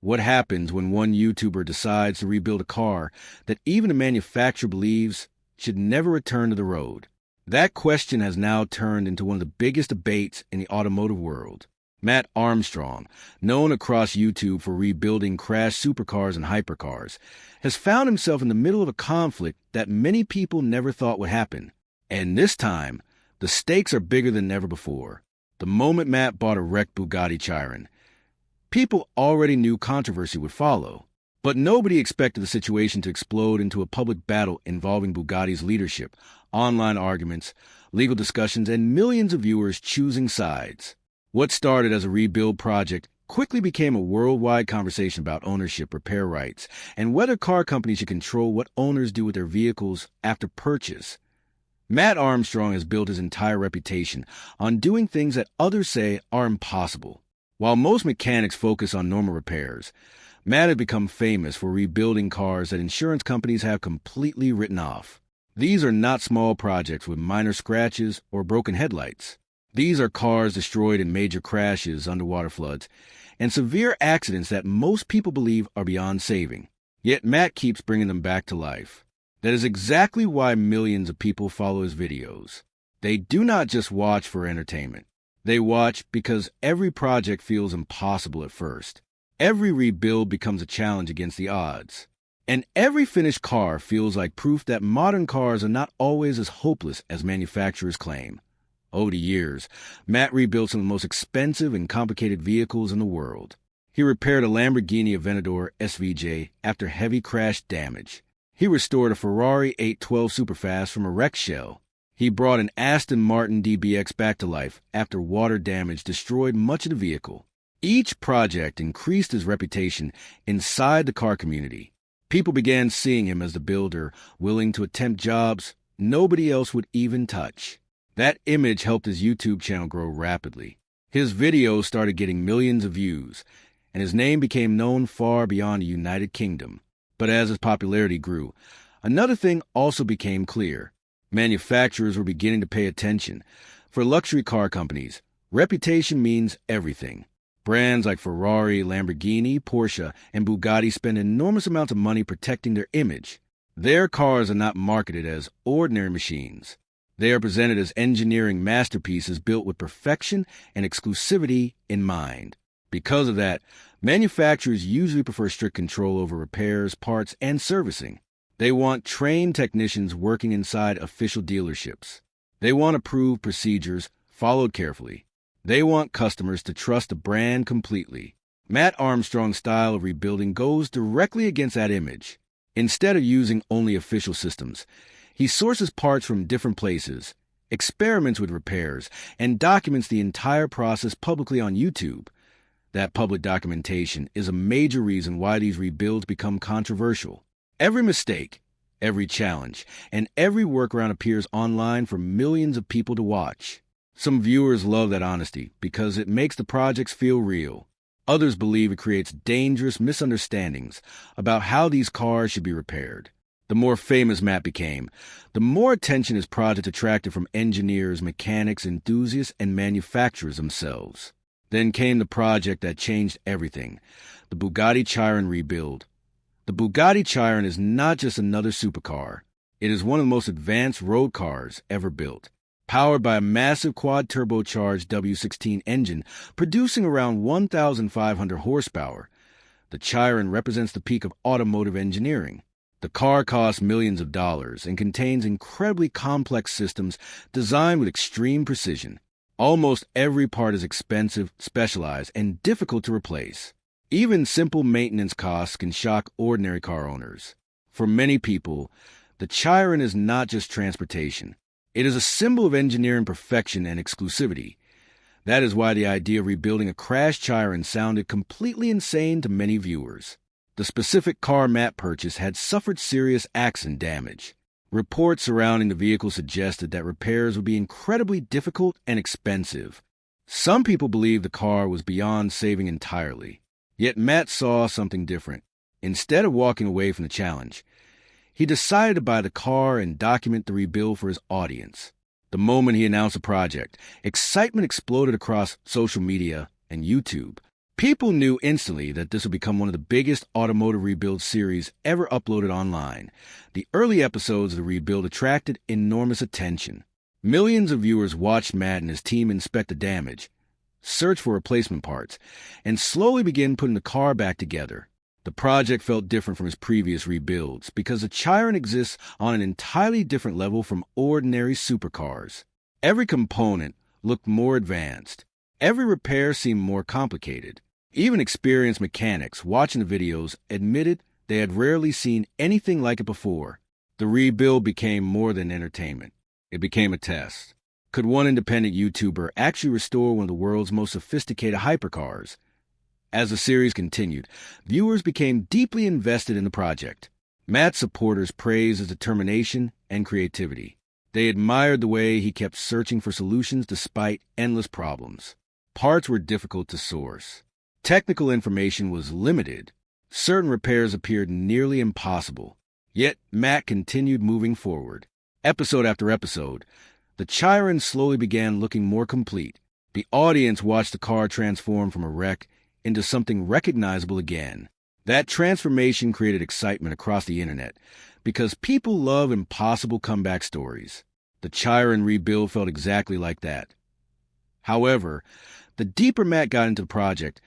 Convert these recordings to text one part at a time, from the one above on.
What happens when one YouTuber decides to rebuild a car that even the manufacturer believes should never return to the road? That question has now turned into one of the biggest debates in the automotive world. Mat Armstrong, known across YouTube for rebuilding crashed supercars and hypercars, has found himself in the middle of a conflict that many people never thought would happen. And this time, the stakes are bigger than ever before. The moment Mat bought a wrecked Bugatti Chiron, people already knew controversy would follow. But nobody expected the situation to explode into a public battle involving Bugatti's leadership, online arguments, legal discussions, and millions of viewers choosing sides. What started as a rebuild project quickly became a worldwide conversation about ownership, repair rights, and whether car companies should control what owners do with their vehicles after purchase. Mat Armstrong has built his entire reputation on doing things that others say are impossible. While most mechanics focus on normal repairs, Mat has become famous for rebuilding cars that insurance companies have completely written off. These are not small projects with minor scratches or broken headlights. These are cars destroyed in major crashes, underwater floods, and severe accidents that most people believe are beyond saving. Yet Mat keeps bringing them back to life. That is exactly why millions of people follow his videos. They do not just watch for entertainment. They watch because every project feels impossible at first. Every rebuild becomes a challenge against the odds. And every finished car feels like proof that modern cars are not always as hopeless as manufacturers claim. Over the years, Mat rebuilt some of the most expensive and complicated vehicles in the world. He repaired a Lamborghini Aventador SVJ after heavy crash damage. He restored a Ferrari 812 Superfast from a wrecked shell. He brought an Aston Martin DBX back to life after water damage destroyed much of the vehicle. Each project increased his reputation inside the car community. People began seeing him as the builder willing to attempt jobs nobody else would even touch. That image helped his YouTube channel grow rapidly. His videos started getting millions of views, and his name became known far beyond the United Kingdom. But as his popularity grew, another thing also became clear. Manufacturers were beginning to pay attention. For luxury car companies, reputation means everything. Brands like Ferrari, Lamborghini, Porsche, and Bugatti spend enormous amounts of money protecting their image. Their cars are not marketed as ordinary machines. They are presented as engineering masterpieces built with perfection and exclusivity in mind. Because of that, manufacturers usually prefer strict control over repairs, parts, and servicing. They want trained technicians working inside official dealerships. They want approved procedures followed carefully. They want customers to trust the brand completely. Mat Armstrong's style of rebuilding goes directly against that image. Instead of using only official systems, he sources parts from different places, experiments with repairs, and documents the entire process publicly on YouTube. That public documentation is a major reason why these rebuilds become controversial. Every mistake, every challenge, and every workaround appears online for millions of people to watch. Some viewers love that honesty because it makes the projects feel real. Others believe it creates dangerous misunderstandings about how these cars should be repaired. The more famous Mat became, the more attention his project attracted from engineers, mechanics, enthusiasts, and manufacturers themselves. Then came the project that changed everything, the Bugatti Chiron rebuild. The Bugatti Chiron is not just another supercar. It is one of the most advanced road cars ever built. Powered by a massive quad-turbocharged W16 engine producing around 1,500 horsepower, the Chiron represents the peak of automotive engineering. The car costs millions of dollars and contains incredibly complex systems designed with extreme precision. Almost every part is expensive, specialized, and difficult to replace. Even simple maintenance costs can shock ordinary car owners. For many people, the Chiron is not just transportation. It is a symbol of engineering perfection and exclusivity. That is why the idea of rebuilding a crashed Chiron sounded completely insane to many viewers. The specific car Mat purchased had suffered serious accident damage. Reports surrounding the vehicle suggested that repairs would be incredibly difficult and expensive. Some people believed the car was beyond saving entirely. Yet Mat saw something different. Instead of walking away from the challenge, he decided to buy the car and document the rebuild for his audience. The moment he announced the project, excitement exploded across social media and YouTube. People knew instantly that this would become one of the biggest automotive rebuild series ever uploaded online. The early episodes of the rebuild attracted enormous attention. Millions of viewers watched Matt and his team inspect the damage, search for replacement parts, and slowly begin putting the car back together. The project felt different from his previous rebuilds because the Chiron exists on an entirely different level from ordinary supercars. Every component looked more advanced. Every repair seemed more complicated. Even experienced mechanics watching the videos admitted they had rarely seen anything like it before. The rebuild became more than entertainment. It became a test. Could one independent YouTuber actually restore one of the world's most sophisticated hypercars? As the series continued, viewers became deeply invested in the project. Matt's supporters praised his determination and creativity. They admired the way he kept searching for solutions despite endless problems. Parts were difficult to source. Technical information was limited. Certain repairs appeared nearly impossible. Yet Matt continued moving forward. Episode after episode, the Chiron slowly began looking more complete. The audience watched the car transform from a wreck into something recognizable again. That transformation created excitement across the internet because people love impossible comeback stories. The Chiron rebuild felt exactly like that. However, the deeper Matt got into the project,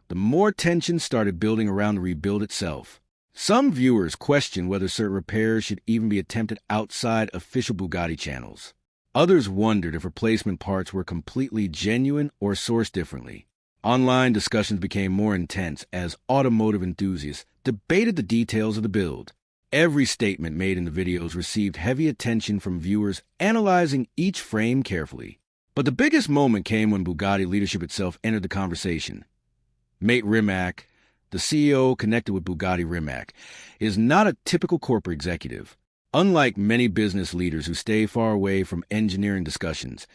the more tension started building around the rebuild itself. Some viewers questioned whether certain repairs should even be attempted outside official Bugatti channels. Others wondered if replacement parts were completely genuine or sourced differently. Online discussions became more intense as automotive enthusiasts debated the details of the build. Every statement made in the videos received heavy attention from viewers analyzing each frame carefully. But the biggest moment came when Bugatti leadership itself entered the conversation. Mat Rimac, the CEO connected with Bugatti Rimac, is not a typical corporate executive. Unlike many business leaders who stay far away from engineering discussions,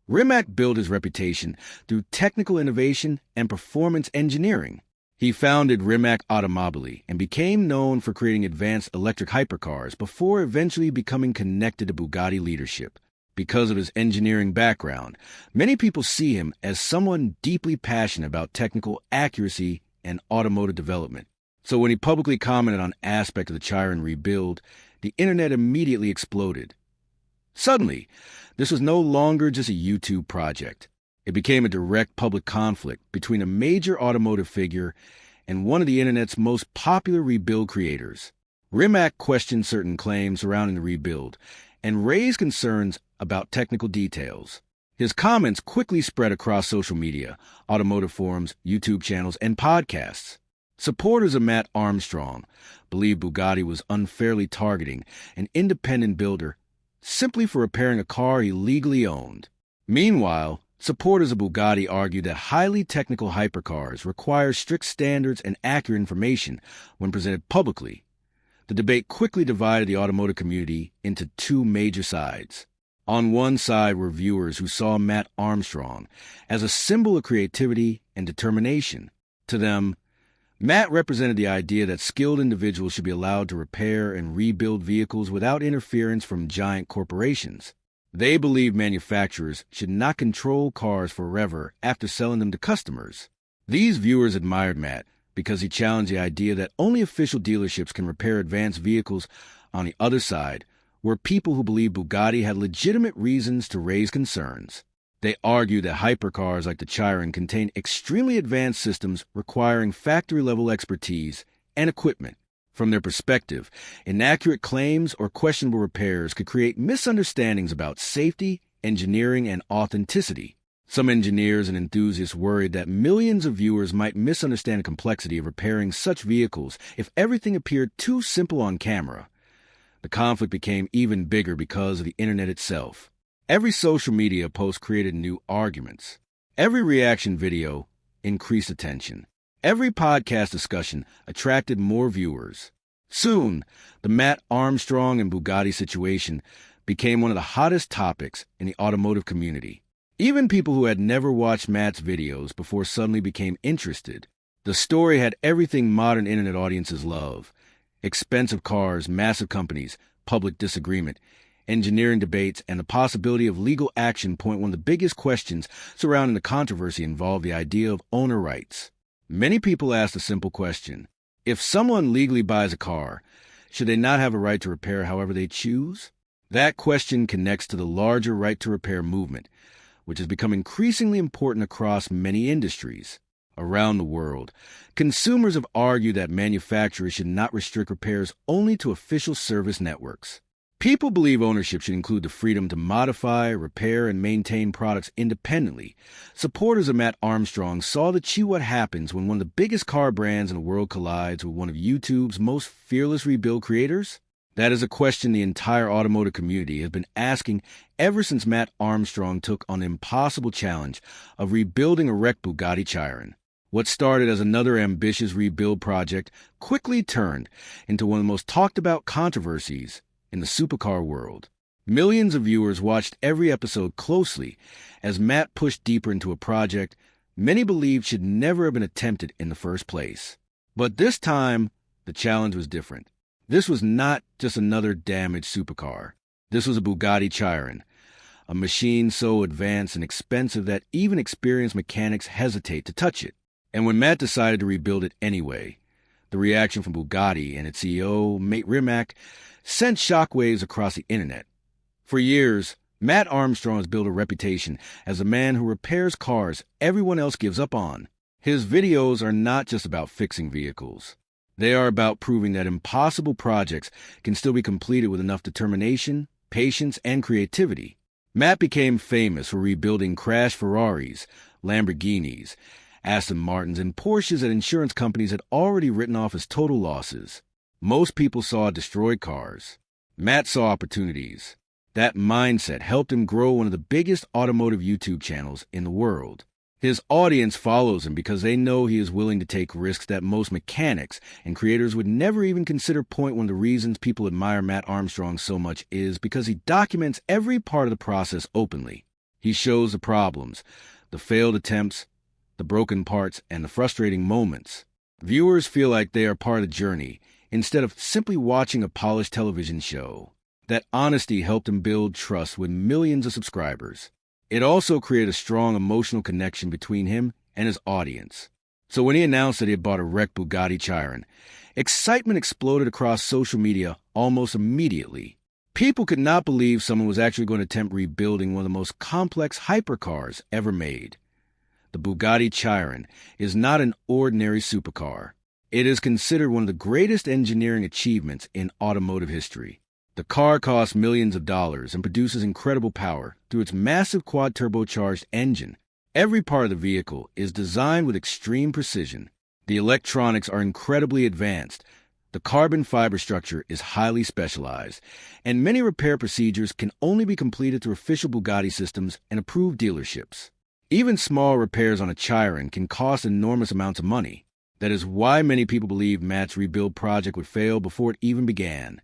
Rimac built his reputation through technical innovation and performance engineering. He founded Rimac Automobili and became known for creating advanced electric hypercars before eventually becoming connected to Bugatti leadership. Because of his engineering background, many people see him as someone deeply passionate about technical accuracy and automotive development. So when he publicly commented on aspects of the Chiron rebuild, the internet immediately exploded. Suddenly, this was no longer just a YouTube project. It became a direct public conflict between a major automotive figure and one of the internet's most popular rebuild creators. Rimac questioned certain claims surrounding the rebuild and raised concerns about technical details. His comments quickly spread across social media, automotive forums, YouTube channels, and podcasts. Supporters of Mat Armstrong believed Bugatti was unfairly targeting an independent builder simply for repairing a car he legally owned. Meanwhile, supporters of Bugatti argued that highly technical hypercars require strict standards and accurate information when presented publicly. The debate quickly divided the automotive community into two major sides. On one side were viewers who saw Mat Armstrong as a symbol of creativity and determination. To them, Matt represented the idea that skilled individuals should be allowed to repair and rebuild vehicles without interference from giant corporations. They believed manufacturers should not control cars forever after selling them to customers. These viewers admired Matt because he challenged the idea that only official dealerships can repair advanced vehicles. On the other side were people who believed Bugatti had legitimate reasons to raise concerns. They argued that hypercars like the Chiron contain extremely advanced systems requiring factory-level expertise and equipment. From their perspective, inaccurate claims or questionable repairs could create misunderstandings about safety, engineering, and authenticity. Some engineers and enthusiasts worried that millions of viewers might misunderstand the complexity of repairing such vehicles if everything appeared too simple on camera. The conflict became even bigger because of the internet itself. Every social media post created new arguments. Every reaction video increased attention. Every podcast discussion attracted more viewers. Soon, the Mat Armstrong and Bugatti situation became one of the hottest topics in the automotive community. Even people who had never watched Matt's videos before suddenly became interested. The story had everything modern internet audiences love: expensive cars, massive companies, public disagreement, engineering debates, and the possibility of legal action. One of the biggest questions surrounding the controversy involved the idea of owner rights. Many people ask the simple question: if someone legally buys a car, should they not have a right to repair however they choose? That question connects to the larger right to repair movement, which has become increasingly important across many industries. Around the world, consumers have argued that manufacturers should not restrict repairs only to official service networks. People believe ownership should include the freedom to modify, repair, and maintain products independently. Supporters of Mat Armstrong saw what happens when one of the biggest car brands in the world collides with one of YouTube's most fearless rebuild creators. That is a question the entire automotive community has been asking ever since Mat Armstrong took on the impossible challenge of rebuilding a wrecked Bugatti Chiron. What started as another ambitious rebuild project quickly turned into one of the most talked about controversies in the supercar world. Millions of viewers watched every episode closely as Mat pushed deeper into a project many believed should never have been attempted in the first place. But this time, the challenge was different. This was not just another damaged supercar. This was a Bugatti Chiron, a machine so advanced and expensive that even experienced mechanics hesitate to touch it. And when Mat decided to rebuild it anyway, the reaction from Bugatti and its CEO, Mat Armstrong, sent shockwaves across the internet. For years, Mat Armstrong has built a reputation as a man who repairs cars everyone else gives up on. His videos are not just about fixing vehicles. They are about proving that impossible projects can still be completed with enough determination, patience, and creativity. Mat became famous for rebuilding crashed Ferraris, Lamborghinis, Aston Martins, and Porsches that insurance companies had already written off as total losses. Most people saw destroyed cars. Mat saw opportunities. That mindset helped him grow one of the biggest automotive YouTube channels in the world. His audience follows him because they know he is willing to take risks that most mechanics and creators would never even consider. One of the reasons people admire Mat Armstrong so much is because he documents every part of the process openly. He shows the problems, the failed attempts, the broken parts, and the frustrating moments. Viewers feel like they are part of the journey instead of simply watching a polished television show. That honesty helped him build trust with millions of subscribers. It also created a strong emotional connection between him and his audience. So when he announced that he had bought a wrecked Bugatti Chiron, excitement exploded across social media almost immediately. People could not believe someone was actually going to attempt rebuilding one of the most complex hypercars ever made. The Bugatti Chiron is not an ordinary supercar. It is considered one of the greatest engineering achievements in automotive history. The car costs millions of dollars and produces incredible power through its massive quad-turbocharged engine. Every part of the vehicle is designed with extreme precision. The electronics are incredibly advanced. The carbon fiber structure is highly specialized, and many repair procedures can only be completed through official Bugatti systems and approved dealerships. Even small repairs on a Chiron can cost enormous amounts of money. That is why many people believe Mat's rebuild project would fail before it even began.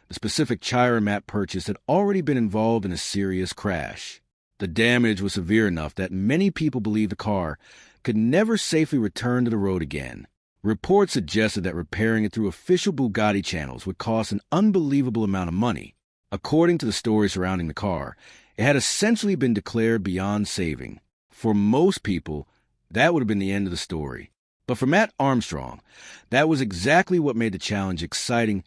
The specific Chiron Mat purchased had already been involved in a serious crash. The damage was severe enough that many people believed the car could never safely return to the road again. Reports suggested that repairing it through official Bugatti channels would cost an unbelievable amount of money. According to the story surrounding the car, it had essentially been declared beyond saving. For most people, that would have been the end of the story. But for Mat Armstrong, that was exactly what made the challenge exciting.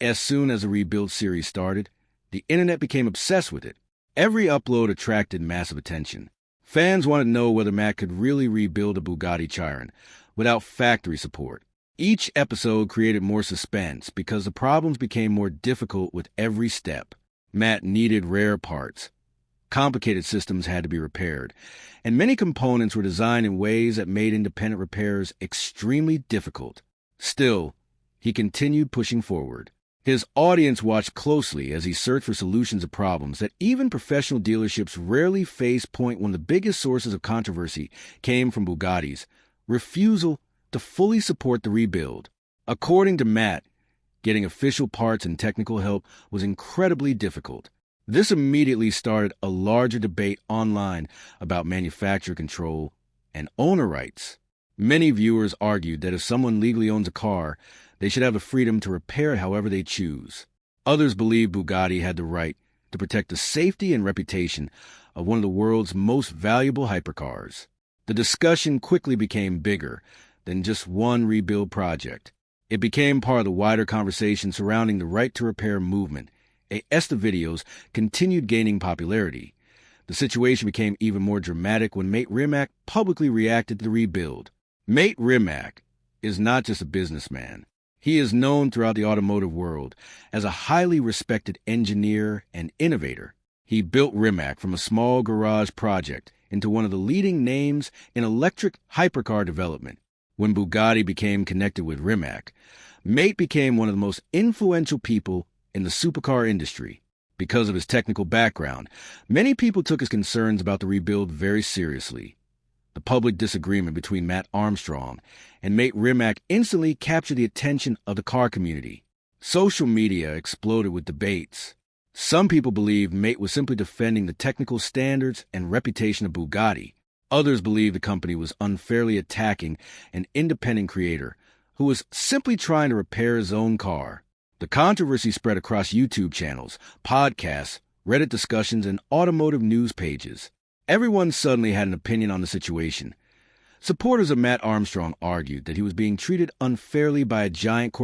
As soon as the rebuild series started, the internet became obsessed with it. Every upload attracted massive attention. Fans wanted to know whether Mat could really rebuild a Bugatti Chiron without factory support. Each episode created more suspense because the problems became more difficult with every step. Mat needed rare parts. Complicated systems had to be repaired, and many components were designed in ways that made independent repairs extremely difficult. Still, he continued pushing forward. His audience watched closely as he searched for solutions to problems that even professional dealerships rarely face. One of the biggest sources of controversy came from Bugatti's refusal to fully support the rebuild. According to Mat, getting official parts and technical help was incredibly difficult. This immediately started a larger debate online about manufacturer control and owner rights. Many viewers argued that if someone legally owns a car, they should have the freedom to repair it however they choose. Others believed Bugatti had the right to protect the safety and reputation of one of the world's most valuable hypercars. The discussion quickly became bigger than just one rebuild project. It became part of the wider conversation surrounding the right to repair movement. As the videos continued gaining popularity, the situation became even more dramatic when Mat Armstrong publicly reacted to the rebuild. Mat Armstrong is not just a businessman. He is known throughout the automotive world as a highly respected engineer and innovator. He built Rimac from a small garage project into one of the leading names in electric hypercar development. When Bugatti became connected with Rimac, Mat became one of the most influential people in the supercar industry. Because of his technical background, many people took his concerns about the rebuild very seriously. The public disagreement between Mat Armstrong and Mat Armstrong instantly captured the attention of the car community. Social media exploded with debates. Some people believed Mat was simply defending the technical standards and reputation of Bugatti. Others believed the company was unfairly attacking an independent creator who was simply trying to repair his own car. The controversy spread across YouTube channels, podcasts, Reddit discussions, and automotive news pages. Everyone suddenly had an opinion on the situation. Supporters of Mat Armstrong argued that he was being treated unfairly by a giant corporation